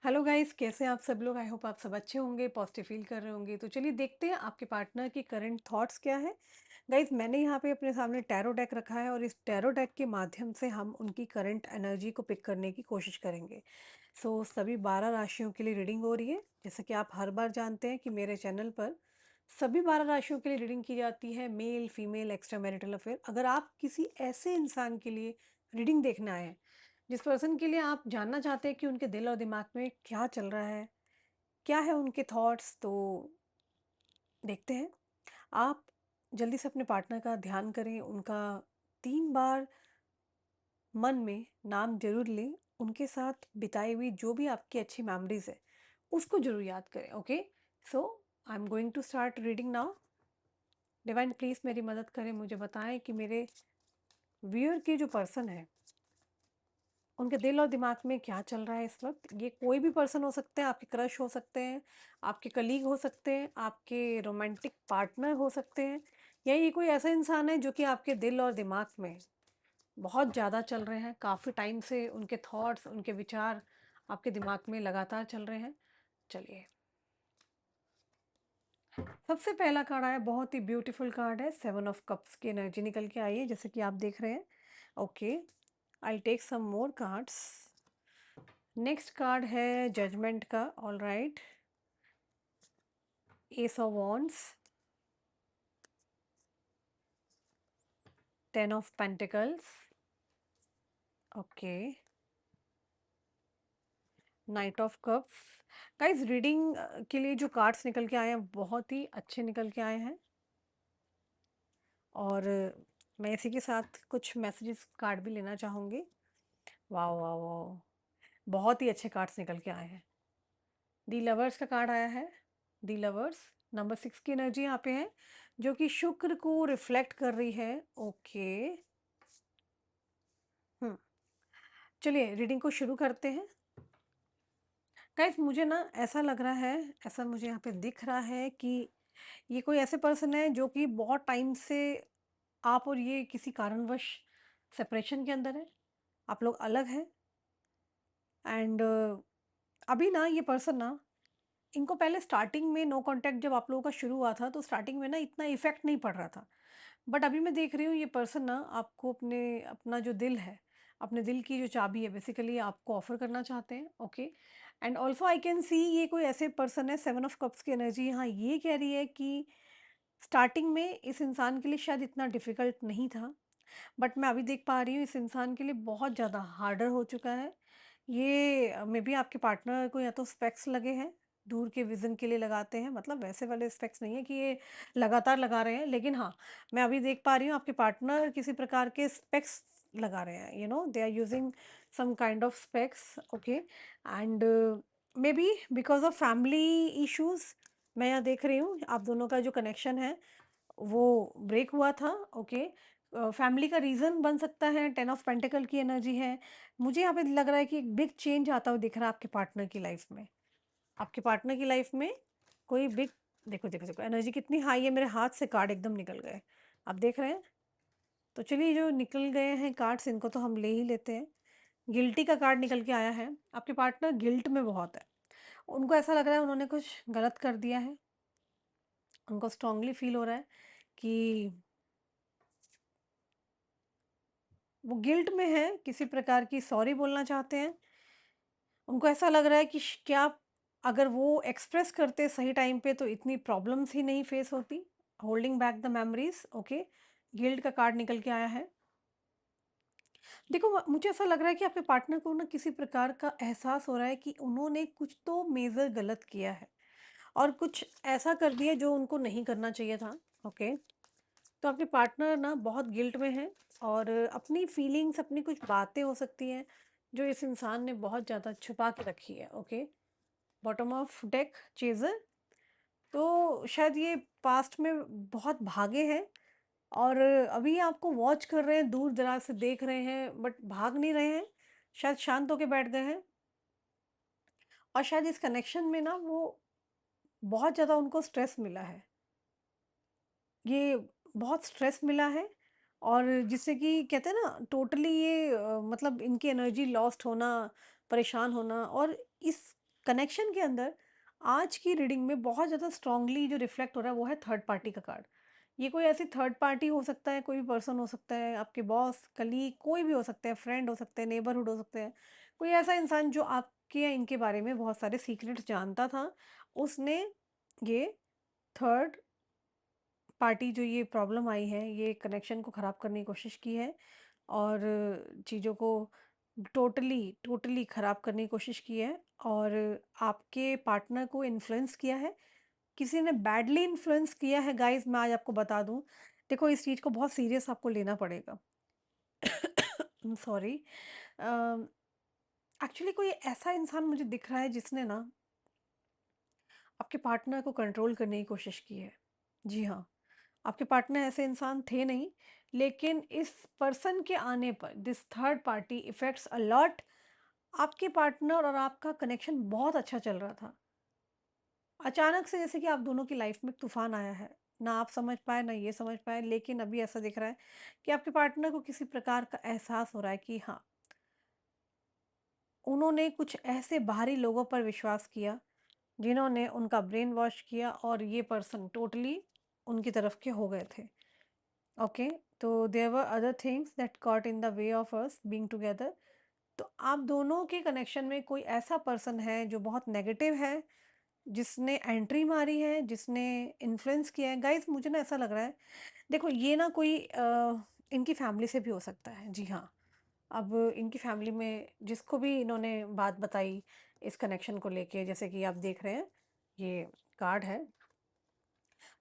Hello guys, कैसे हैं आप सब लोग? आई होप आप सब अच्छे होंगे, पॉजिटिव फील कर रहे होंगे। तो चलिए देखते हैं आपके पार्टनर की करंट थॉट्स क्या है। गाइस, मैंने यहाँ पे अपने सामने टैरो डेक रखा है और इस टैरो डेक के माध्यम से हम उनकी करंट एनर्जी को पिक करने की कोशिश करेंगे। सभी 12 राशियों के लिए रीडिंग हो रही है। जैसा कि आप हर बार जानते हैं कि मेरे चैनल पर सभी 12 राशियों के लिए रीडिंग की जाती है, male female extra marital affair. अगर आप किसी ऐसे इंसान के लिए रीडिंग देखना है जिस पर्सन के लिए आप जानना चाहते हैं कि उनके दिल और दिमाग में क्या चल रहा है, क्या है उनके थॉट्स, तो देखते हैं। आप जल्दी से अपने पार्टनर का ध्यान करें, उनका 3 बार मन में नाम ज़रूर लें, उनके साथ बिताई हुई जो भी आपकी अच्छी मेमोरीज़ है, उसको ज़रूर याद करें, okay? So I am going to start reading now. Divine please मेरी मदद करें, मुझे बताएं कि मेरे व्यूअर की जो पर्सन है उनके दिल और दिमाग में क्या चल रहा है इस वक्त। ये कोई भी पर्सन हो सकते हैं, आपके क्रश हो सकते हैं, आपके कलीग हो सकते हैं, आपके रोमांटिक पार्टनर हो सकते हैं, या ये कोई ऐसा इंसान है जो कि आपके दिल और दिमाग में बहुत ज़्यादा चल रहे हैं, काफ़ी टाइम से उनके थॉट्स, उनके विचार आपके दिमाग में लगातार चल रहे हैं। चलिए, सबसे पहला कार्ड आया, बहुत ही ब्यूटीफुल कार्ड है, 7 ऑफ कप्स की एनर्जी निकल के आई है जैसे कि आप देख रहे हैं। Okay, I take some more cards. Next card है जजमेंट का। All right, ace of wands, 10 of pentacles. Okay, knight of cups. Guys, reading के लिए जो कार्ड्स निकल के आए हैं बहुत ही अच्छे निकल के आए हैं, और मैं इसी के साथ कुछ मैसेजेस कार्ड भी लेना चाहूँगी। वाह वाह वाह, बहुत ही अच्छे कार्ड्स निकल के आए हैं। दी लवर्स का कार्ड आया है। दी लवर्स नंबर 6 की एनर्जी यहाँ पे है, जो कि शुक्र को रिफ्लेक्ट कर रही है। ओके, हम्म, चलिए रीडिंग को शुरू करते हैं। गाइस, मुझे ना ऐसा लग रहा है, ऐसा मुझे यहाँ पे दिख रहा है कि ये कोई ऐसे पर्सन है जो कि बहुत टाइम से आप और ये किसी कारणवश सेपरेशन के अंदर है, आप लोग अलग हैं। एंड अभी ना ये पर्सन ना, इनको पहले स्टार्टिंग में नो कांटेक्ट जब आप लोगों का शुरू हुआ था तो स्टार्टिंग में ना इतना इफेक्ट नहीं पड़ रहा था। बट अभी मैं देख रही हूँ ये पर्सन ना आपको अपना जो दिल है, अपने दिल की जो चाबी है बेसिकली आपको ऑफर करना चाहते हैं। Okay, and also I can see ये कोई ऐसे पर्सन है, 7 ऑफ कप्स की एनर्जी यहाँ ये कह रही है कि स्टार्टिंग में इस इंसान के लिए शायद इतना डिफिकल्ट नहीं था, बट मैं अभी देख पा रही हूँ इस इंसान के लिए बहुत ज़्यादा हार्डर हो चुका है। ये मे बी आपके पार्टनर को या तो स्पेक्स लगे हैं, दूर के विज़न के लिए लगाते हैं, मतलब वैसे वाले स्पेक्स नहीं है कि ये लगातार लगा रहे हैं, लेकिन हाँ, मैं अभी देख पा रही हूँ आपके पार्टनर किसी प्रकार के स्पेक्स लगा रहे हैं, they are using some kind of specs. Okay, and maybe because of family issues, मैं यहाँ देख रही हूँ आप दोनों का जो कनेक्शन है वो ब्रेक हुआ था। ओके, फैमिली का रीज़न बन सकता है, 10 ऑफ पेंटिकल की एनर्जी है। मुझे यहाँ पे लग रहा है कि एक बिग चेंज आता हुआ दिख रहा है आपके पार्टनर की लाइफ में। आपके पार्टनर की लाइफ में कोई बिग, देखो देखो देखो एनर्जी कितनी हाई है, मेरे हाथ से कार्ड एकदम निकल गए, आप देख रहे हैं। तो चलिए, जो निकल गए हैं कार्ड्स इनको तो हम ले ही लेते हैं। गिल्टी का कार्ड निकल के आया है, आपके पार्टनर गिल्ट में बहुत है, उनको ऐसा लग रहा है उन्होंने कुछ गलत कर दिया है, उनको स्ट्रांगली फील हो रहा है कि वो गिल्ट में है, किसी प्रकार की सॉरी बोलना चाहते हैं। उनको ऐसा लग रहा है कि क्या अगर वो एक्सप्रेस करते सही टाइम पे तो इतनी प्रॉब्लम्स ही नहीं फेस होती। Holding back the memories. Okay, guilt का कार्ड निकल के आया है। देखो, मुझे ऐसा लग रहा है कि आपके पार्टनर को ना किसी प्रकार का एहसास हो रहा है कि उन्होंने कुछ तो मेजर गलत किया है और कुछ ऐसा कर दिया जो उनको नहीं करना चाहिए था। ओके, तो आपके पार्टनर ना बहुत गिल्ट में है और अपनी फीलिंग्स, अपनी कुछ बातें हो सकती हैं जो इस इंसान ने बहुत ज़्यादा छुपा के रखी है। Okay, bottom of deck chaser. तो शायद ये पास्ट में बहुत भागे हैं और अभी आपको वॉच कर रहे हैं, दूर दराज से देख रहे हैं, बट भाग नहीं रहे हैं, शायद शांत होके बैठ गए हैं। और शायद इस कनेक्शन में ना वो बहुत ज़्यादा उनको स्ट्रेस मिला है, ये बहुत स्ट्रेस मिला है, और जिससे कि कहते हैं ना टोटली ये मतलब इनकी एनर्जी लॉस्ट होना, परेशान होना, और इस कनेक्शन के अंदर आज की रीडिंग में बहुत ज़्यादा स्ट्रांगली जो रिफ्लेक्ट हो रहा है वो है थर्ड पार्टी का कार्ड। ये कोई ऐसी थर्ड पार्टी हो सकता है, कोई भी पर्सन हो सकता है, आपके बॉस, कलीग, कोई भी हो सकता है, फ्रेंड हो सकते हैं, नेबरहुड हो सकते हैं। कोई ऐसा इंसान जो आपके या इनके बारे में बहुत सारे सीक्रेट्स जानता था, उसने ये थर्ड पार्टी जो ये प्रॉब्लम आई है, ये कनेक्शन को ख़राब करने की कोशिश की है और चीज़ों को टोटली टोटली ख़राब करने की कोशिश की है और आपके पार्टनर को इन्फ्लुएंस किया है। किसी ने बैडली इन्फ्लुएंस किया है गाइज़, मैं आज आपको बता दूँ। देखो इस चीज़ को बहुत सीरियस आपको लेना पड़ेगा। सॉरी। अ, एक्चुअली कोई ऐसा इंसान मुझे दिख रहा है जिसने ना आपके पार्टनर को कंट्रोल करने की कोशिश की है। जी हाँ। आपके पार्टनर ऐसे इंसान थे नहीं, लेकिन इस पर्सन के आने पर this third party effects a lot. आपके पार्टनर और आपका कनेक्शन बहुत अच्छा चल रहा था। अचानक से जैसे कि आप दोनों की लाइफ में तूफान आया है। ना आप समझ पाए, ना ये समझ पाए, लेकिन अभी ऐसा दिख रहा है कि आपके पार्टनर को किसी प्रकार का एहसास हो रहा है कि हाँ, उन्होंने कुछ ऐसे बाहरी लोगों पर विश्वास किया, जिन्होंने उनका ब्रेन वॉश किया और ये पर्सन टोटली उनकी तरफ के हो गए थे। ओके, तो there were other things that caught in the way of us being together. तो आप दोनों के कनेक्शन में कोई ऐसा पर्सन है जो बहुत नेगेटिव है, जिसने एंट्री मारी है, जिसने इन्फ्लुएंस किया है। गाइस मुझे ना ऐसा लग रहा है, देखो ये ना कोई इनकी फैमिली से भी हो सकता है। जी हाँ, अब इनकी फैमिली में जिसको भी इन्होंने बात बताई इस कनेक्शन को लेके, जैसे कि आप देख रहे हैं ये कार्ड है,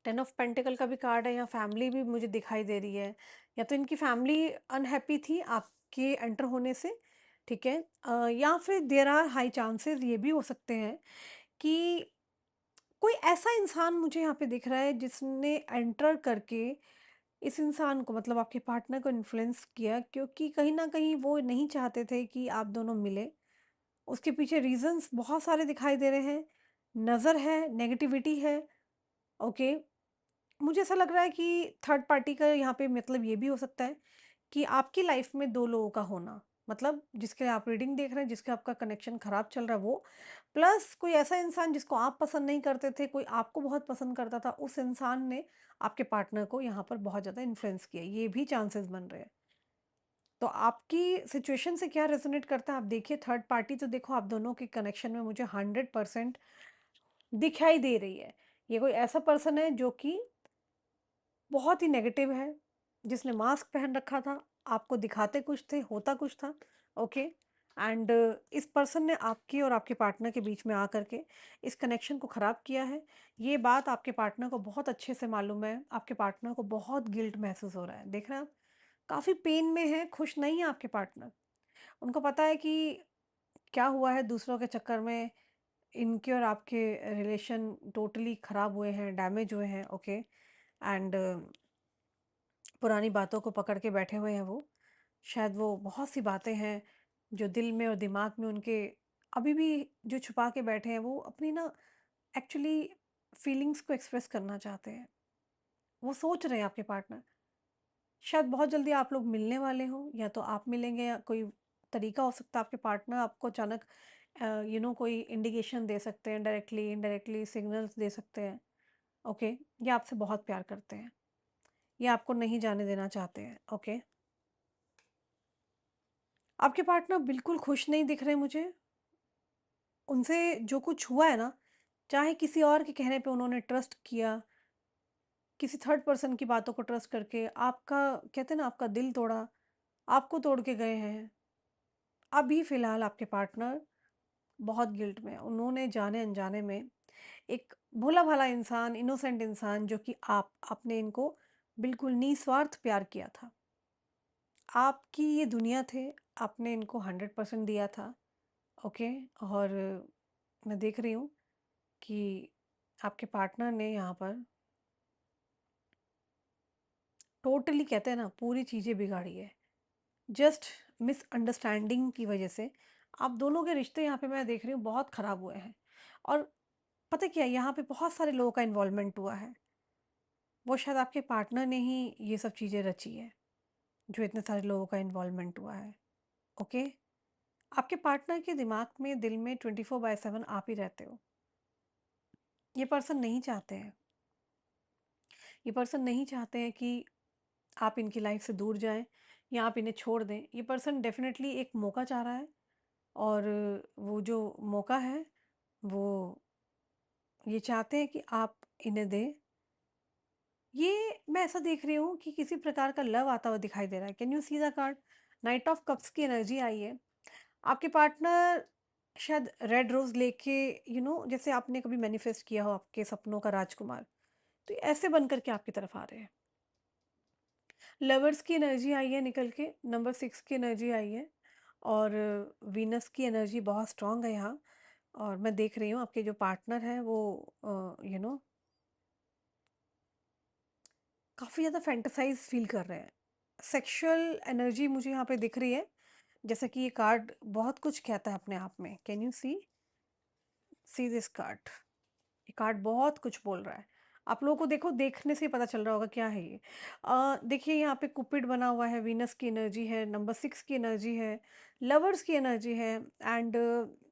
टेन ऑफ पेंटिकल का भी कार्ड है, या फैमिली भी मुझे दिखाई दे रही है, या तो इनकी फैमिली अनहैप्पी थी आपके एंटर होने से, ठीक है। या फिर देयर आर हाई चांसेस ये भी हो सकते हैं कि कोई ऐसा इंसान मुझे यहाँ पे दिख रहा है जिसने एंटर करके इस इंसान को, मतलब आपके पार्टनर को इन्फ्लुएंस किया, क्योंकि कहीं ना कहीं वो नहीं चाहते थे कि आप दोनों मिले। उसके पीछे रीजंस बहुत सारे दिखाई दे रहे हैं, नज़र है, नेगेटिविटी है। ओके, मुझे ऐसा लग रहा है कि थर्ड पार्टी का यहाँ पे मतलब ये भी हो सकता है कि आपकी लाइफ में 2 लोगों का होना, मतलब जिसके आप रीडिंग देख रहे हैं, जिसके आपका कनेक्शन खराब चल रहा है वो, प्लस कोई ऐसा इंसान जिसको आप पसंद नहीं करते थे, कोई आपको बहुत पसंद करता था, उस इंसान ने आपके पार्टनर को यहाँ पर बहुत ज़्यादा इन्फ्लुएंस किया। ये भी चांसेस बन रहे हैं। तो आपकी सिचुएशन से क्या रेज़ोनेट करता है आप देखिए। थर्ड पार्टी तो देखो आप दोनों के कनेक्शन में मुझे 100% दिखाई दे रही है। ये कोई ऐसा पर्सन है जो कि बहुत ही नेगेटिव है, जिसने मास्क पहन रखा था, आपको दिखाते कुछ थे, होता कुछ था। ओके, एंड इस पर्सन ने आपके और आपके पार्टनर के बीच में आकर के इस कनेक्शन को ख़राब किया है। ये बात आपके पार्टनर को बहुत अच्छे से मालूम है। आपके पार्टनर को बहुत गिल्ट महसूस हो रहा है। देख रहे हैं आप, काफ़ी पेन में है, खुश नहीं है आपके पार्टनर। उनको पता है कि क्या हुआ है दूसरों के चक्कर में, इनके और आपके रिलेशन टोटली ख़राब हुए हैं, डैमेज हुए हैं। ओके, एंड पुरानी बातों को पकड़ के बैठे हुए हैं वो। शायद वो बहुत सी बातें हैं जो दिल में और दिमाग में उनके अभी भी जो छुपा के बैठे हैं, वो अपनी ना एक्चुअली फीलिंग्स को एक्सप्रेस करना चाहते हैं। वो सोच रहे हैं आपके पार्टनर, शायद बहुत जल्दी आप लोग मिलने वाले हो, या तो आप मिलेंगे, या कोई तरीका हो सकता है आपके पार्टनर आपको अचानक कोई इंडिकेशन दे सकते हैं, डायरेक्टली इनडायरेक्टली सिग्नल्स दे सकते हैं। ओके, ये आपसे बहुत प्यार करते हैं, ये आपको नहीं जाने देना चाहते हैं। ओके, आपके पार्टनर बिल्कुल खुश नहीं दिख रहे मुझे। उनसे जो कुछ हुआ है ना, चाहे किसी और के कहने पे उन्होंने ट्रस्ट किया, किसी थर्ड पर्सन की बातों को ट्रस्ट करके आपका, कहते हैं ना, आपका दिल तोड़ा, आपको तोड़ के गए हैं। अभी फ़िलहाल आपके पार्टनर बहुत गिल्ट में हैं। उन्होंने जाने-अनजाने में एक भोला-भाला इंसान, इनोसेंट इंसान जो कि आपने इनको बिल्कुल निस्वार्थ प्यार किया था। आपकी ये दुनिया थे, आपने इनको 100% दिया था। ओके, और मैं देख रही हूँ कि आपके पार्टनर ने यहाँ पर टोटली, कहते हैं ना, पूरी चीज़ें बिगाड़ी है। जस्ट मिसअंडरस्टैंडिंग की वजह से आप दोनों के रिश्ते यहाँ पे मैं देख रही हूँ बहुत ख़राब हुए हैं। और पता है क्या है, यहाँ पे बहुत सारे लोगों का इन्वॉल्वमेंट हुआ है। वो शायद आपके पार्टनर ने ही ये सब चीज़ें रची है, जो इतने सारे लोगों का इन्वॉल्वमेंट हुआ है। ओके, आपके पार्टनर के दिमाग में, दिल में 24/7 आप ही रहते हो। ये पर्सन नहीं चाहते हैं। ये पर्सन नहीं चाहते हैं कि आप इनकी लाइफ से दूर जाएँ या आप इन्हें छोड़ दें। ये पर्सन डेफ़िनेटली एक मौका चाह रहा है और वो जो मौका है, वो ये चाहते हैं कि आप इन्हें दें। ये मैं ऐसा देख रही हूँ कि किसी प्रकार का लव आता हुआ दिखाई दे रहा है। Can you see the card? Night of cups की एनर्जी आई है। आपके पार्टनर शायद रेड रोज़ लेके, जैसे आपने कभी मैनिफेस्ट किया हो आपके सपनों का राजकुमार, तो ये ऐसे बन कर के आपकी तरफ आ रहे हैं। लवर्स की एनर्जी आई है निकल के, नंबर 6 की एनर्जी आई है और वीनस की एनर्जी बहुत स्ट्रांग है यहाँ। और मैं देख रही हूँ आपके जो पार्टनर हैं वो यू नो काफ़ी ज़्यादा फैंटेसाइज़ फ़ील कर रहे हैं। सेक्सुअल एनर्जी मुझे यहाँ पे दिख रही है, जैसा कि ये कार्ड बहुत कुछ कहता है अपने आप में। Can you see this card? ये कार्ड बहुत कुछ बोल रहा है। आप लोगों को देखो, देखने से ही पता चल रहा होगा क्या है ये। देखिए यहाँ पे कुपिड बना हुआ है, वीनस की एनर्जी है, नंबर 6 की एनर्जी है, लवर्स की एनर्जी है एंड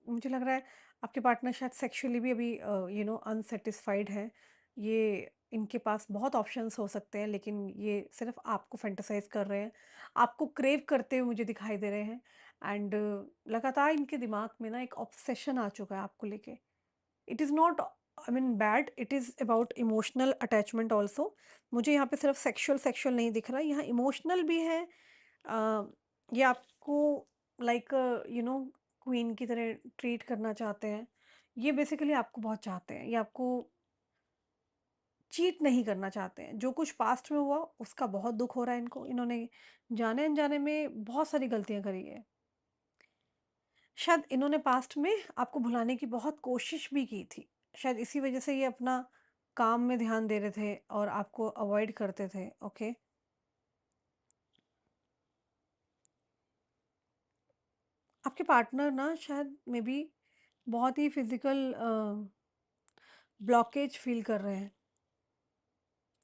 मुझे लग रहा है आपके पार्टनर शायद सेक्सुअली भी अभी अनसैटिस्फाइड है। ये इनके पास बहुत ऑप्शंस हो सकते हैं लेकिन ये सिर्फ़ आपको फैंटेसाइज़ कर रहे हैं। आपको क्रेव करते हुए मुझे दिखाई दे रहे हैं एंड लगातार इनके दिमाग में ना एक ऑब्सेशन आ चुका है आपको लेके। It is not, I mean bad, it is about emotional attachment also. मुझे यहाँ पे सिर्फ सेक्सुअल सेक्सुअल नहीं दिख रहा, यहाँ इमोशनल भी है। ये आपको लाइक क्वीन की तरह ट्रीट करना चाहते हैं। ये बेसिकली आपको बहुत चाहते हैं, ये आपको चीट नहीं करना चाहते हैं। जो कुछ पास्ट में हुआ उसका बहुत दुख हो रहा है इनको, इन्होंने जाने अनजाने में बहुत सारी गलतियां करी है। शायद इन्होंने पास्ट में आपको भुलाने की बहुत कोशिश भी की थी। शायद इसी वजह से ये अपना काम में ध्यान दे रहे थे और आपको अवॉइड करते थे, ओके? आपके पार्टनर ना शायद मे बी बहुत ही फिज़िकल ब्लॉकेज फ़ील कर रहे हैं।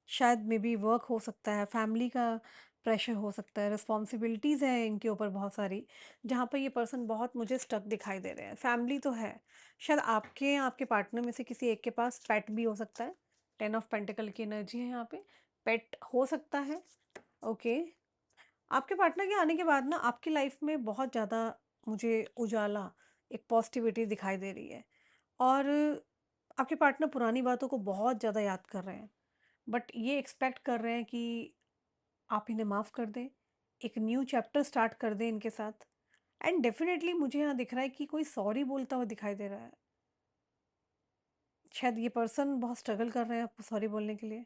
शायद मे बी वर्क हो सकता है, फैमिली का प्रेशर हो सकता है, रिस्पॉन्सिबिलिटीज़ हैं इनके ऊपर बहुत सारी, जहाँ पर ये पर्सन बहुत मुझे स्टक दिखाई दे रहे हैं। फैमिली तो है, शायद आपके या आपके पार्टनर में से किसी एक के पास पेट भी हो सकता है। 10 ऑफ पेंटिकल की एनर्जी है यहाँ पे, पेट हो सकता है, ओके। आपके पार्टनर के आने के बाद ना आपकी लाइफ में बहुत ज़्यादा मुझे उजाला, एक पॉजिटिविटी दिखाई दे रही है और आपके पार्टनर पुरानी बातों को बहुत ज़्यादा याद कर रहे हैं। बट ये एक्सपेक्ट कर रहे हैं कि आप इन्हें माफ़ कर दें, एक न्यू चैप्टर स्टार्ट कर दें इनके साथ एंड डेफ़िनेटली मुझे यहाँ दिख रहा है कि कोई सॉरी बोलता हुआ दिखाई दे रहा है। शायद ये पर्सन बहुत स्ट्रगल कर रहे हैं आपको सॉरी बोलने के लिए।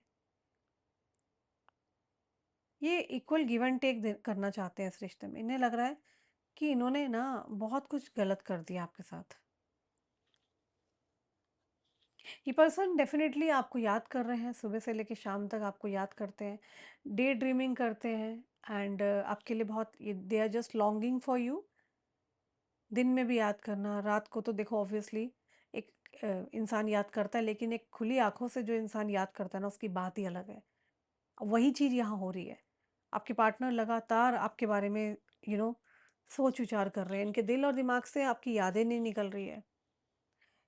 ये इक्वल गिव एंड टेक करना चाहते हैं इस रिश्ते में। इन्हें लग रहा है कि इन्होंने ना बहुत कुछ गलत कर दिया आपके साथ। ये पर्सन डेफ़िनेटली आपको याद कर रहे हैं, सुबह से लेके शाम तक आपको याद करते हैं, डे ड्रीमिंग करते हैं एंड आपके लिए बहुत they are just longing for you. दिन में भी याद करना, रात को तो देखो ऑब्वियसली एक इंसान याद करता है लेकिन एक खुली आँखों से जो इंसान याद करता है ना उसकी बात ही अलग है। वही चीज़ यहाँ हो रही है। आपके पार्टनर लगातार आपके बारे में यू नो सोच विचार कर रहे हैं। इनके दिल और दिमाग से आपकी यादें नहीं निकल रही है।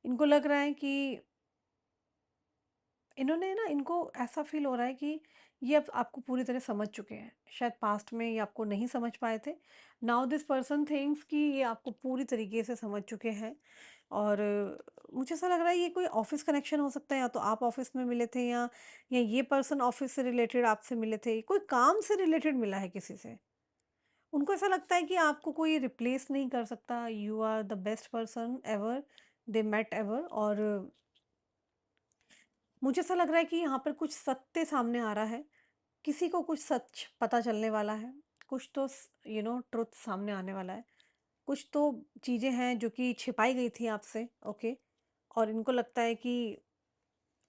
इनको लग रहा है कि इन्होंने ना इनको ऐसा फ़ील हो रहा है कि ये अब आपको पूरी तरह समझ चुके हैं। शायद पास्ट में ये आपको नहीं समझ पाए थे। नाउ दिस पर्सन थिंक्स कि ये आपको पूरी तरीके से समझ चुके हैं और मुझे ऐसा लग रहा है ये कोई ऑफ़िस कनेक्शन हो सकता है, या तो आप ऑफ़िस में मिले थे या ये पर्सन ऑफ़िस से रिलेटेड आपसे मिले थे। कोई काम से रिलेटेड मिला है किसी से। उनको ऐसा लगता है कि आपको कोई रिप्लेस नहीं कर सकता। You are the best person ever they met ever और मुझे ऐसा लग रहा है कि यहाँ पर कुछ सत्य सामने आ रहा है। किसी को कुछ सच पता चलने वाला है। कुछ तो ट्रुथ सामने आने वाला है। कुछ तो चीज़ें हैं जो कि छिपाई गई थी आपसे, ओके? और इनको लगता है कि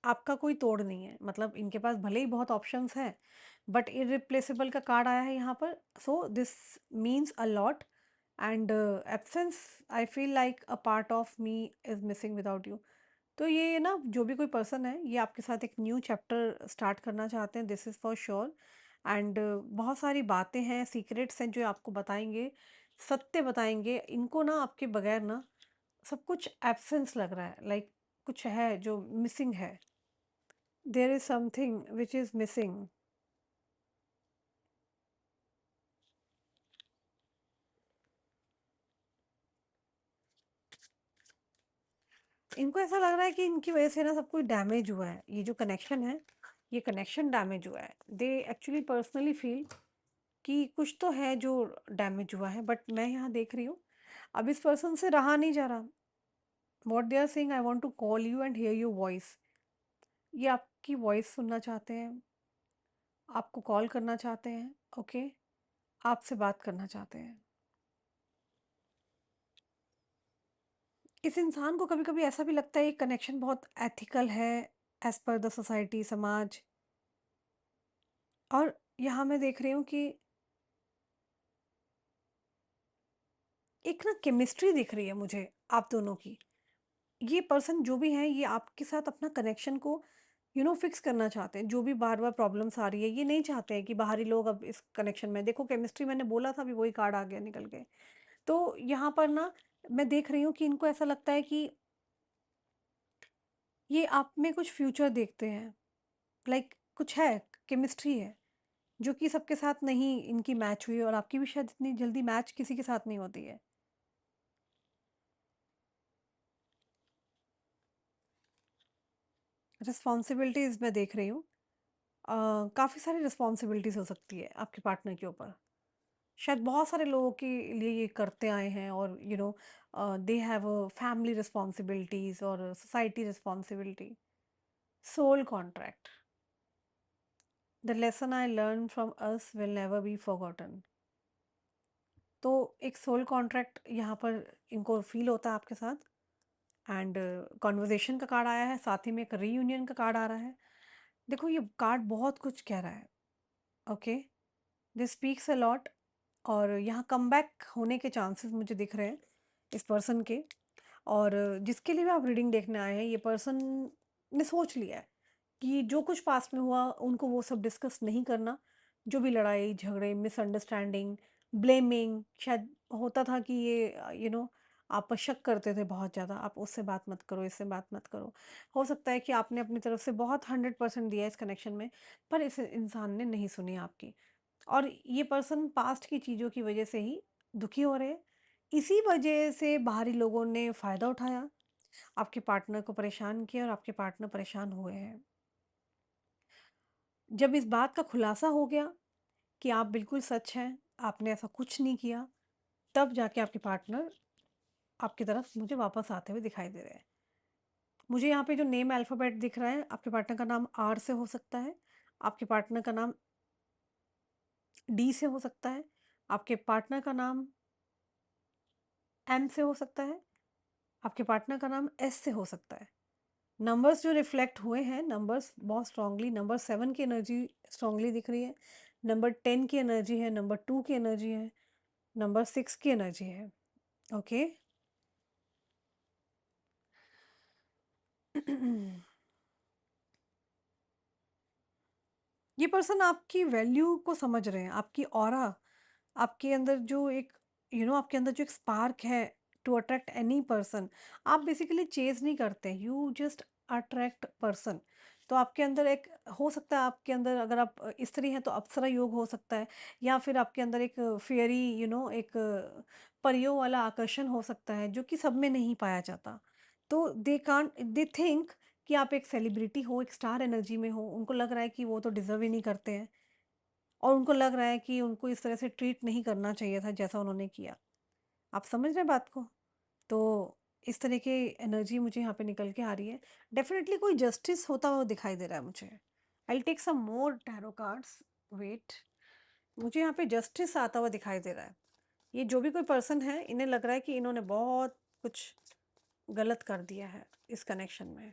आपका कोई तोड़ नहीं है। मतलब इनके पास भले ही बहुत ऑप्शंस हैं, बट इर्रिप्लेसेबल का कार्ड आया है यहाँ पर। So this means a lot and absence, I feel like a part of me is missing without you. तो ये ना जो भी कोई पर्सन है ये आपके साथ एक न्यू चैप्टर स्टार्ट करना चाहते हैं, this is for sure and बहुत सारी बातें हैं, सीक्रेट्स हैं जो आपको बताएँगे सत्य बताएँगे, इनको ना आपके बगैर ना सब कुछ एब्सेंस लग रहा है, लाइक कुछ है जो मिसिंग है। There is something which is missing. इनको ऐसा लग रहा है कि इनकी वजह से ना सब कुछ डैमेज हुआ है। ये जो कनेक्शन है, ये कनेक्शन डैमेज हुआ है। दे एक्चुअली पर्सनली फ़ील कि कुछ तो है जो डैमेज हुआ है, बट मैं यहाँ देख रही हूँ, अब इस पर्सन से रहा नहीं जा रहा। What they are saying, I want to call you and hear your voice. ये आपकी वॉइस सुनना चाहते हैं, आपको कॉल करना चाहते हैं, ओके? आपसे बात करना चाहते हैं। इस इंसान को कभी-कभी ऐसा भी लगता है ये कनेक्शन बहुत एथिकल है, एज़ पर द सोसाइटी, समाज। और यहाँ मैं देख रही हूँ कि एक ना केमिस्ट्री दिख रही है मुझे आप दोनों की। ये पर्सन जो भी है, ये आपके साथ अपना कनेक्शन को फिक्स करना चाहते हैं। जो भी बार-बार प्रॉब्लम्स आ रही है, ये नहीं चाहते हैं कि बाहरी लोग अब इस कनेक्शन में देखो, केमिस्ट्री मैंने बोला था, अभी वही कार्ड आ गया निकल के। तो यहाँ पर ना मैं देख रही हूँ कि इनको ऐसा लगता है कि ये आप में कुछ फ्यूचर देखते हैं। लाइक कुछ है, केमिस्ट्री है, जो कि सबके साथ नहीं इनकी मैच हुई, और आपकी भी शायद इतनी जल्दी मैच किसी के साथ नहीं होती है। रिस्पॉन्सिबिलिटीज़ मैं देख रही हूँ। काफ़ी सारी रिस्पॉन्सिबिलिटीज़ हो सकती है आपके पार्टनर के ऊपर। शायद बहुत सारे लोगों के लिए ये करते आए हैं, और दे हैव फैमिली रिस्पॉन्सिबिलिटीज़ और society responsibility. Soul contract, the lesson I learn from us will never be forgotten. तो एक सोल कॉन्ट्रैक्ट यहाँ पर इनको फील होता है आपके साथ। एंड कॉन्वर्जेशन का कार्ड आया है, साथ ही में एक रीयूनियन का कार्ड आ रहा है। देखो, ये कार्ड बहुत कुछ कह रहा है, okay? This speaks a lot. और यहाँ कमबैक होने के चांसेस मुझे दिख रहे हैं इस पर्सन के। और जिसके लिए भी आप रीडिंग देखने आए हैं, ये पर्सन ने सोच लिया है कि जो कुछ पास्ट में हुआ उनको वो सब डिस्कस नहीं करना। जो भी लड़ाई झगड़े, मिसअंडरस्टैंडिंग, ब्लेमिंग शायद होता था कि ये आप पर शक करते थे बहुत ज़्यादा, आप उससे बात मत करो, इससे बात मत करो। हो सकता है कि आपने अपनी तरफ से बहुत 100% दिया इस कनेक्शन में, पर इस इंसान ने नहीं सुनी आपकी। और ये पर्सन पास्ट की चीज़ों की वजह से ही दुखी हो रहे हैं। इसी वजह से बाहरी लोगों ने फ़ायदा उठाया, आपके पार्टनर को परेशान किया, और आपके पार्टनर परेशान हुए हैं। जब इस बात का खुलासा हो गया कि आप बिल्कुल सच हैं, आपने ऐसा कुछ नहीं किया, तब जाके आपके पार्टनर आपकी तरफ मुझे वापस आते हुए दिखाई दे रहे हैं। मुझे यहाँ पे जो नेम अल्फ़ाबेट दिख रहा है, आपके पार्टनर का नाम आर से हो सकता है, आपके पार्टनर का नाम डी से हो सकता है, आपके पार्टनर का नाम एम से हो सकता है, आपके पार्टनर का नाम एस से हो सकता है। नंबर्स जो रिफ्लेक्ट हुए हैं, नंबर्स बहुत स्ट्रांगली, नंबर 7 की एनर्जी स्ट्रांगली दिख रही है, नंबर 10 की एनर्जी है, नंबर 2 की एनर्जी है, नंबर 6 की एनर्जी है, ओके? ये पर्सन आपकी वैल्यू को समझ रहे हैं, आपकी ऑरा, आपके अंदर जो एक आपके अंदर जो एक स्पार्क है टू अट्रैक्ट एनी पर्सन। आप बेसिकली चेज़ नहीं करते, यू जस्ट अट्रैक्ट पर्सन। तो आपके अंदर एक हो सकता है, आपके अंदर अगर आप स्त्री हैं तो अप्सरा योग हो सकता है, या फिर आपके अंदर एक फेयरी एक परियों वाला आकर्षण हो सकता है, जो कि सब में नहीं पाया जाता। तो दे थिंक कि आप एक सेलिब्रिटी हो, एक स्टार एनर्जी में हो, उनको लग रहा है कि वो तो डिज़र्व ही नहीं करते हैं, और उनको लग रहा है कि उनको इस तरह से ट्रीट नहीं करना चाहिए था जैसा उन्होंने किया। आप समझ रहे हैं बात को? तो इस तरह की एनर्जी मुझे यहाँ पे निकल के आ रही है। डेफ़िनेटली कोई जस्टिस होता हुआ दिखाई दे रहा है मुझे। I will take some more tarot cards, wait. मुझे यहाँ पे जस्टिस आता हुआ दिखाई दे रहा है। ये जो भी कोई पर्सन है, इन्हें लग रहा है कि इन्होंने बहुत कुछ गलत कर दिया है इस कनेक्शन में।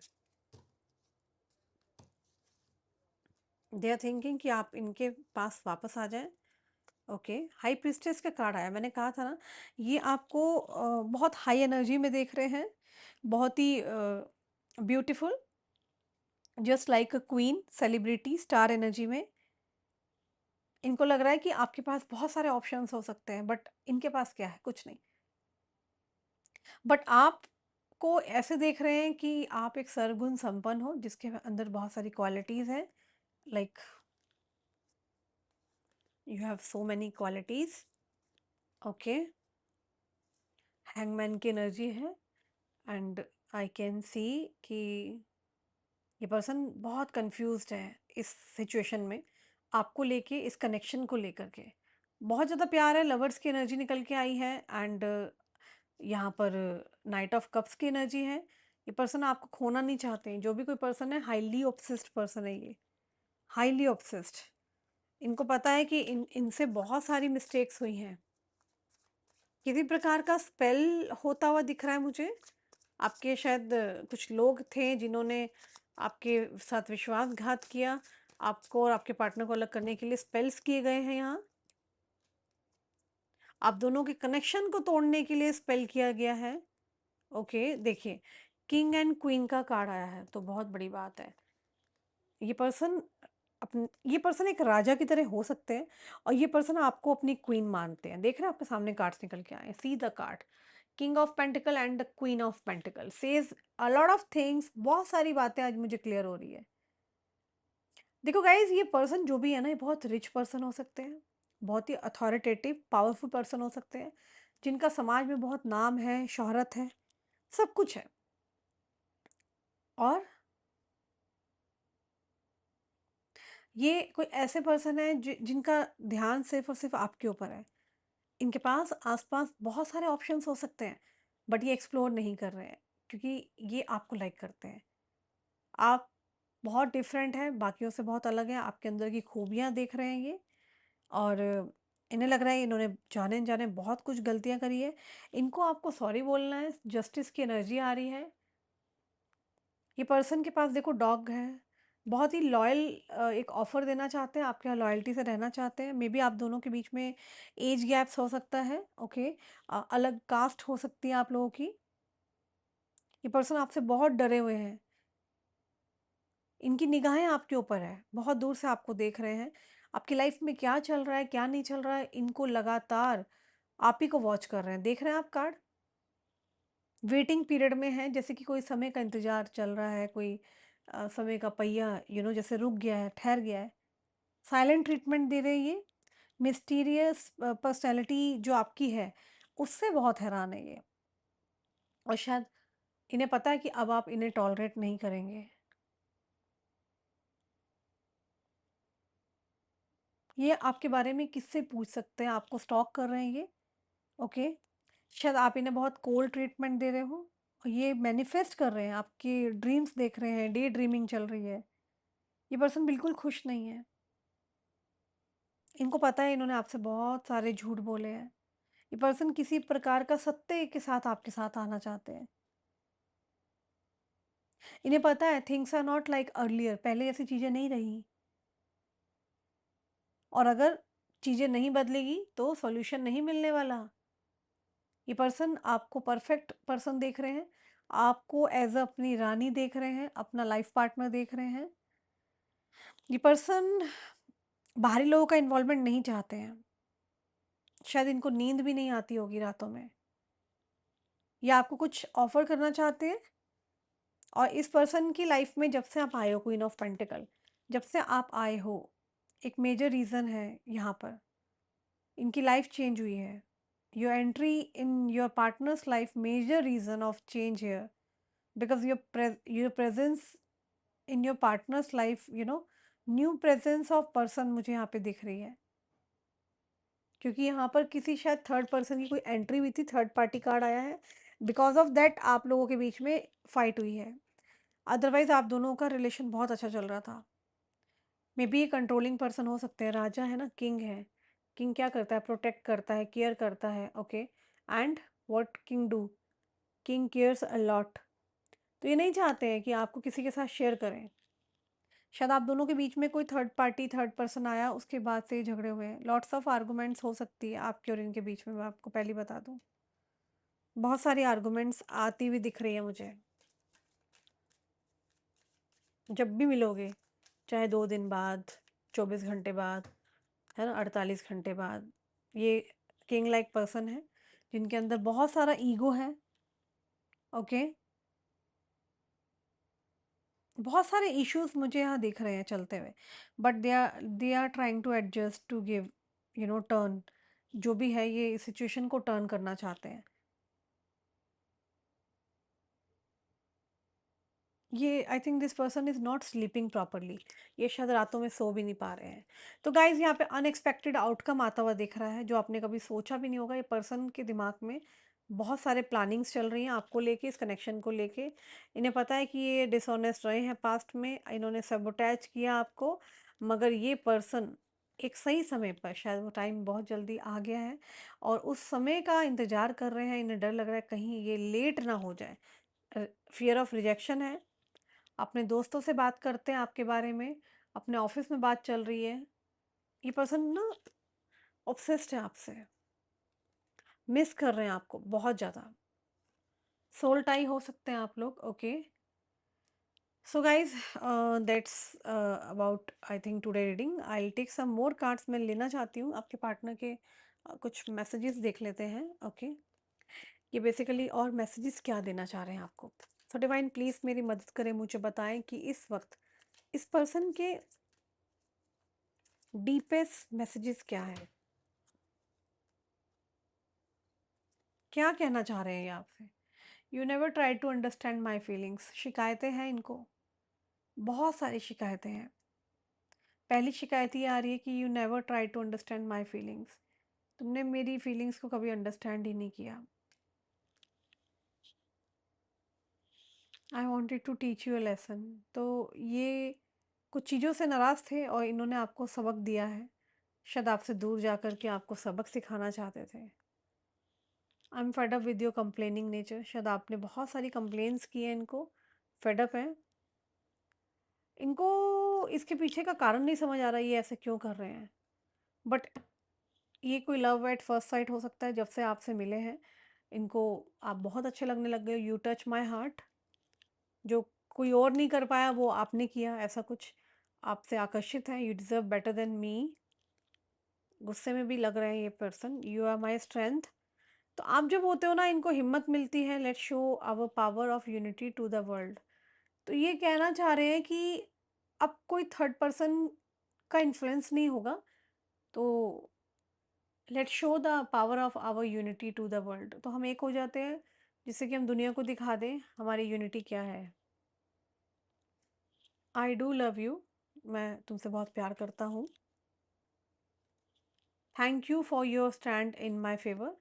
दे आर थिंकिंग कि आप इनके पास वापस आ जाएँ। ओके, हाई प्रीस्टेस का कार्ड आया। मैंने कहा था ना, ये आपको बहुत हाई एनर्जी में देख रहे हैं, बहुत ही beautiful, just like a queen, celebrity, star energy में। इनको लग रहा है कि आपके पास बहुत सारे ऑप्शंस हो सकते हैं, बट इनके पास क्या है? कुछ नहीं। बट आपको ऐसे देख रहे हैं कि आप एक सर्वगुण संपन्न हो, जिसके अंदर बहुत सारी क्वालिटीज़ हैं, like you have so many qualities. Okay, hangman की एनर्जी है, एंड आई कैन सी कि ये पर्सन बहुत कंफ्यूज्ड है इस सिचुएशन में, आपको लेके, इस कनेक्शन को लेकर के। बहुत ज़्यादा प्यार है, लवर्स की एनर्जी निकल के आई है, एंड यहाँ पर नाइट ऑफ कप्स की एनर्जी है। ये पर्सन आपको खोना नहीं चाहते हैं। जो भी कोई पर्सन है, हाईली ऑब्सेस्ड पर्सन है ये, हाईली ऑब्सेस्ड। इनको पता है कि इनसे बहुत सारी मिस्टेक्स हुई हैं। किसी प्रकार का स्पेल होता हुआ दिख रहा है मुझे। आपके शायद कुछ लोग थे जिन्होंने आपके साथ विश्वासघात किया, आपको और आपके पार्टनर को अलग करने के लिए स्पेल्स किए गए हैं यहाँ। आप दोनों के कनेक्शन को तोड़ने के लिए स्पेल किया गया है। ओके, देखिए, किंग एंड क्वीन का कार्ड आया है, तो बहुत बड़ी बात है। ये पर्सन ये पर्सन एक राजा की तरह हो सकते हैं, और ये पर्सन आपको अपनी क्वीन मानते हैं। देख रहे हैं, आपके सामने कार्ड्स निकल के आए हैं। See the card, king of pentacle and the queen of pentacle says a lot of things. बहुत सारी बातें आज मुझे क्लियर हो रही है। देखो गाइज, ये पर्सन जो भी है ना, ये बहुत रिच पर्सन हो सकते हैं, बहुत ही अथॉरिटेटिव पावरफुल पर्सन हो सकते हैं, जिनका समाज में बहुत नाम है, शोहरत है, सब कुछ है। और ये कोई ऐसे पर्सन है जिनका ध्यान सिर्फ और सिर्फ आपके ऊपर है। इनके पास आसपास बहुत सारे ऑप्शंस हो सकते हैं, बट ये एक्सप्लोर नहीं कर रहे हैं, क्योंकि ये आपको लाइक करते हैं। आप बहुत डिफरेंट हैं, बाकियों से बहुत अलग हैं, आपके अंदर की खूबियाँ देख रहे हैं ये। और इन्हें लग रहा है इन्होंने जाने अनजाने बहुत कुछ गलतियाँ करी है। इनको आपको सॉरी बोलना है, जस्टिस की एनर्जी आ रही है। ये पर्सन के पास देखो डॉग है, बहुत ही लॉयल, एक ऑफर देना चाहते हैं, आपके यहाँ लॉयल्टी से रहना चाहते हैं। मे बी आप दोनों के बीच में एज गैप्स हो सकता है। ओके, अलग कास्ट हो सकती है आप लोगों की। ये पर्सन आपसे बहुत डरे हुए हैं, इनकी निगाहें आपके ऊपर है, बहुत दूर से आपको देख रहे हैं। आपकी लाइफ में क्या चल रहा है, क्या नहीं चल रहा है, इनको लगातार आप ही को वॉच कर रहे हैं। देख रहे हैं आप कार्ड, वेटिंग पीरियड में है, जैसे कि कोई समय का इंतजार चल रहा है, कोई समय का पहिया जैसे रुक गया है, ठहर गया है। साइलेंट ट्रीटमेंट दे रहे हैं ये। मिस्टीरियस पर्सनैलिटी जो आपकी है, उससे बहुत हैरान है ये, और शायद इन्हें पता है कि अब आप इन्हें टॉलरेट नहीं करेंगे। ये आपके बारे में किससे पूछ सकते हैं, आपको स्टॉक कर रहे हैं ये। ओके, शायद आप इन्हें बहुत कोल्ड ट्रीटमेंट दे रहे हो, और ये मैनिफेस्ट कर रहे हैं, आपकी ड्रीम्स देख रहे हैं, डे ड्रीमिंग चल रही है। ये पर्सन बिल्कुल खुश नहीं है। इनको पता है इन्होंने आपसे बहुत सारे झूठ बोले हैं। ये पर्सन किसी प्रकार का सत्य के साथ आपके साथ आना चाहते हैं। इन्हें पता है things are not like earlier, पहले ऐसी चीज़ें नहीं रही, और अगर चीज़ें नहीं बदलेगी तो सॉल्यूशन नहीं मिलने वाला। ये पर्सन आपको परफेक्ट पर्सन देख रहे हैं, आपको एज अ अपनी रानी देख रहे हैं, अपना लाइफ पार्टनर देख रहे हैं। ये पर्सन बाहरी लोगों का इन्वॉल्वमेंट नहीं चाहते हैं। शायद इनको नींद भी नहीं आती होगी रातों में, या आपको कुछ ऑफर करना चाहते हैं। और इस पर्सन की लाइफ में जब से आप आए हो, क्वीन ऑफ पेंटिकल, जब से आप आए हो, एक मेजर रीज़न है यहाँ पर, इनकी लाइफ चेंज हुई है। Your entry in your partner's life major reason of change here, because your presence in your partner's life, new presence of person मुझे यहाँ पे दिख रही है, क्योंकि यहाँ पर किसी शायद थर्ड पर्सन की कोई एंट्री हुई थी, थर्ड पार्टी कार्ड आया है। बिकॉज ऑफ दैट आप लोगों के बीच में फाइट हुई है, अदरवाइज आप दोनों का रिलेशन बहुत अच्छा चल रहा था। मे बी ये कंट्रोलिंग पर्सन हो सकते हैं, राजा है ना, किंग है। किंग क्या करता है? प्रोटेक्ट करता है, केयर करता है। Okay, and what king do? King cares a lot. तो ये नहीं चाहते हैं कि आपको किसी के साथ शेयर करें। शायद आप दोनों के बीच में कोई थर्ड पार्टी, थर्ड पर्सन आया, उसके बाद से ये झगड़े हुए हैं। लॉट्स ऑफ आर्गूमेंट्स हो सकती है आपके और इनके बीच में, मैं आपको पहले बता दूं। बहुत सारी आर्गूमेंट्स आती हुई दिख रही है मुझे। जब भी मिलोगे, चाहे 2 दिन बाद, 24 घंटे बाद, है ना, 48 घंटे बाद। ये किंग लाइक पर्सन है जिनके अंदर बहुत सारा ईगो है। ओके, बहुत सारे इश्यूज मुझे यहाँ दिख रहे हैं चलते हुए, but they are trying to adjust to give turn. जो भी है ये सिचुएशन को टर्न करना चाहते हैं। ये I think this person is not sleeping properly. ये शायद रातों में सो भी नहीं पा रहे हैं। तो गाइज यहाँ पे अनएक्सपेक्टेड आउटकम आता हुआ दिख रहा है जो आपने कभी सोचा भी नहीं होगा। ये पर्सन के दिमाग में बहुत सारे प्लानिंग्स चल रही हैं आपको लेके, इस कनेक्शन को लेके। इन्हें पता है कि ये डिसऑनेस्ट रहे हैं पास्ट में, इन्होंने सबोटैज किया आपको, मगर ये पर्सन एक सही समय पर, शायद वो टाइम बहुत जल्दी आ गया है और उस समय का इंतजार कर रहे हैं। इन्हें डर लग रहा है कहीं ये लेट ना हो जाए। फियर ऑफ रिजेक्शन है। अपने दोस्तों से बात करते हैं आपके बारे में, अपने ऑफिस में बात चल रही है। ये पर्सन ना ऑब्सेस्ड है आपसे, मिस कर रहे हैं आपको बहुत ज़्यादा। सोल टाई हो सकते हैं आप लोग। Okay, so guys that's about I think today reading. I take some more cards. मैं लेना चाहती हूँ आपके पार्टनर के कुछ मैसेजेस देख लेते हैं। ओके, ये बेसिकली और मैसेजेस क्या देना चाह रहे हैं आपको। सो डिवाइन प्लीज़ मेरी मदद करें, मुझे बताएं कि इस वक्त इस पर्सन के डीपेस्ट मैसेजेस क्या है, क्या कहना चाह रहे हैं ये आपसे। You never try to understand my feelings. शिकायतें हैं इनको, बहुत सारी शिकायतें हैं। पहली शिकायत ये आ रही है कि you never try to understand my feelings. तुमने मेरी फीलिंग्स को कभी अंडरस्टैंड ही नहीं किया। I wanted to teach you a lesson. तो ये कुछ चीज़ों से नाराज़ थे और इन्होंने आपको सबक दिया है। शायद आपसे दूर जा कर के आपको सबक सिखाना चाहते थे। I am fed up with your complaining nature. शायद आपने बहुत सारी कंप्लेंट्स की हैं इनको, फेड अप है इनको। इसके पीछे का कारण नहीं समझ आ रहा ये ऐसे क्यों कर रहे हैं। बट ये कोई लव एट फर्स्ट साइट हो सकता है। जब से आपसे मिले हैं इनको आप बहुत अच्छे लगने लग गए। You touch my heart. जो कोई और नहीं कर पाया वो आपने किया, ऐसा कुछ। आपसे आकर्षित है। You deserve better than me. गुस्से में भी लग रहे हैं ये person. You are my strength. तो आप जब होते हो ना इनको हिम्मत मिलती है। Let's show our power of unity to the world. तो ये कहना चाह रहे हैं कि अब कोई थर्ड पर्सन का इन्फ्लुएंस नहीं होगा। तो let's show the power of our unity to the world. तो हम एक हो जाते हैं जिससे कि हम दुनिया को दिखा दें हमारी यूनिटी क्या है। I do love you. मैं तुमसे बहुत प्यार करता हूँ। Thank you for your stand in my favour.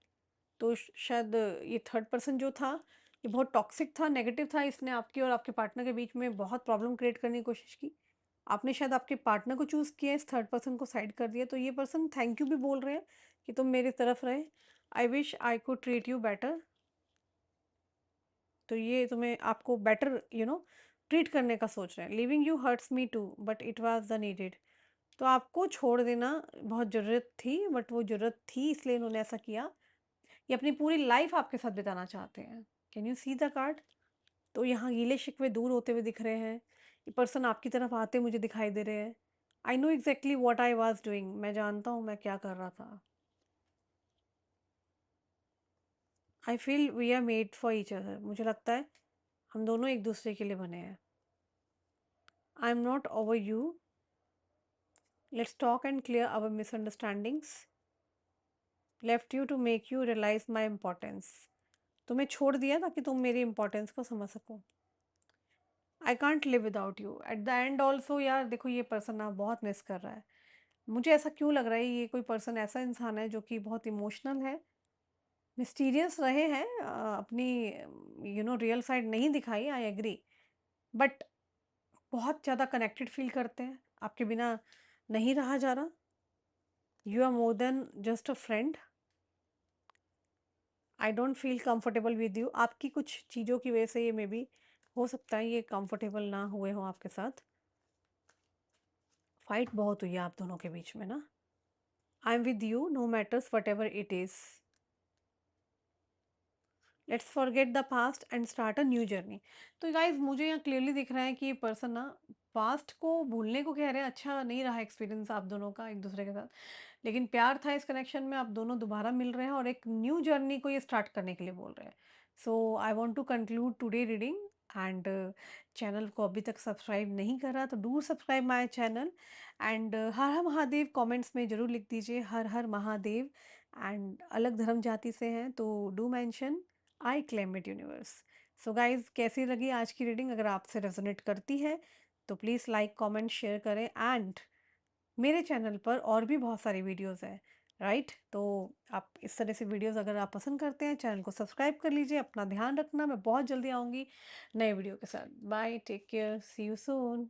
तो शायद ये थर्ड पर्सन जो था ये बहुत टॉक्सिक था, नेगेटिव था। इसने आपकी और आपके पार्टनर के बीच में बहुत प्रॉब्लम क्रिएट करने की कोशिश की। आपने शायद आपके पार्टनर को चूज़ किया, इस थर्ड पर्सन को साइड कर दिया। तो ये पर्सन थैंक यू भी बोल रहे हैं कि तुम मेरी तरफ रहे। I wish I could treat you better. तो ये तुम्हें आपको बेटर ट्रीट करने का सोच रहे हैं। Leaving you hurts me too but it was the needed. तो आपको छोड़ देना बहुत ज़रूरत थी, बट वो ज़रूरत थी इसलिए इन्होंने ऐसा किया। ये अपनी पूरी लाइफ आपके साथ बिताना चाहते हैं। Can you see the card. तो यहाँ गीले शिकवे दूर होते हुए दिख रहे हैं। ये पर्सन आपकी तरफ आते मुझे दिखाई दे रहे हैं। I know exactly what I was doing. मैं जानता हूँ मैं क्या कर रहा था। I feel we are made for each other. मुझे लगता है हम दोनों एक दूसरे के लिए बने हैं। I am not over you. Let's talk and clear our misunderstandings. Left you to make you realise my importance. तुम्हें छोड़ दिया ताकि तुम मेरी इंपॉर्टेंस को समझ सको। I can't live without you at the end also. यार देखो ये पर्सन ना बहुत मिस कर रहा है। मुझे ऐसा क्यों लग रहा है ये कोई पर्सन ऐसा इंसान है जो कि बहुत इमोशनल है, मिस्टीरियस रहे हैं, अपनी रियल साइड नहीं दिखाई। आई एग्री, बट बहुत ज़्यादा कनेक्टेड फील करते हैं। आपके बिना नहीं रहा जा रहा। You are more than just a friend. I don't feel comfortable with you. आपकी कुछ चीज़ों की वजह से ये मे बी हो सकता है ये कंफर्टेबल ना हुए हो आपके साथ। फाइट बहुत हुई है आप दोनों के बीच में ना। I am with you know matters what ever it is. Let's forget the past and start a new journey. तो गाइज मुझे यहाँ क्लियरली दिख रहा है कि ये पर्सन ना पास्ट को भूलने को कह रहे हैं, अच्छा नहीं रहा एक्सपीरियंस आप दोनों का एक दूसरे के साथ, लेकिन प्यार था इस कनेक्शन में, आप दोनों दोबारा मिल रहे हैं और एक न्यू जर्नी को ये स्टार्ट करने के लिए बोल रहे हैं। So I want to conclude today reading and channel को अभी तक सब्सक्राइब नहीं करा तो do subscribe my channel and हर हर महादेव कमेंट्स में ज़रूर लिख दीजिए, हर हर महादेव। एंड अलग धर्म जाति से हैं तो do mention I claim it universe. So guys कैसी लगी आज की रीडिंग? अगर आपसे रेजोनेट करती है तो प्लीज़ लाइक कमेंट शेयर करें एंड मेरे चैनल पर और भी बहुत सारी वीडियोस हैं, राइट? तो आप इस तरह से वीडियोस अगर आप पसंद करते हैं चैनल को सब्सक्राइब कर लीजिए। अपना ध्यान रखना, मैं बहुत जल्दी आऊँगी नए वीडियो के साथ। Bye, take care, see you soon.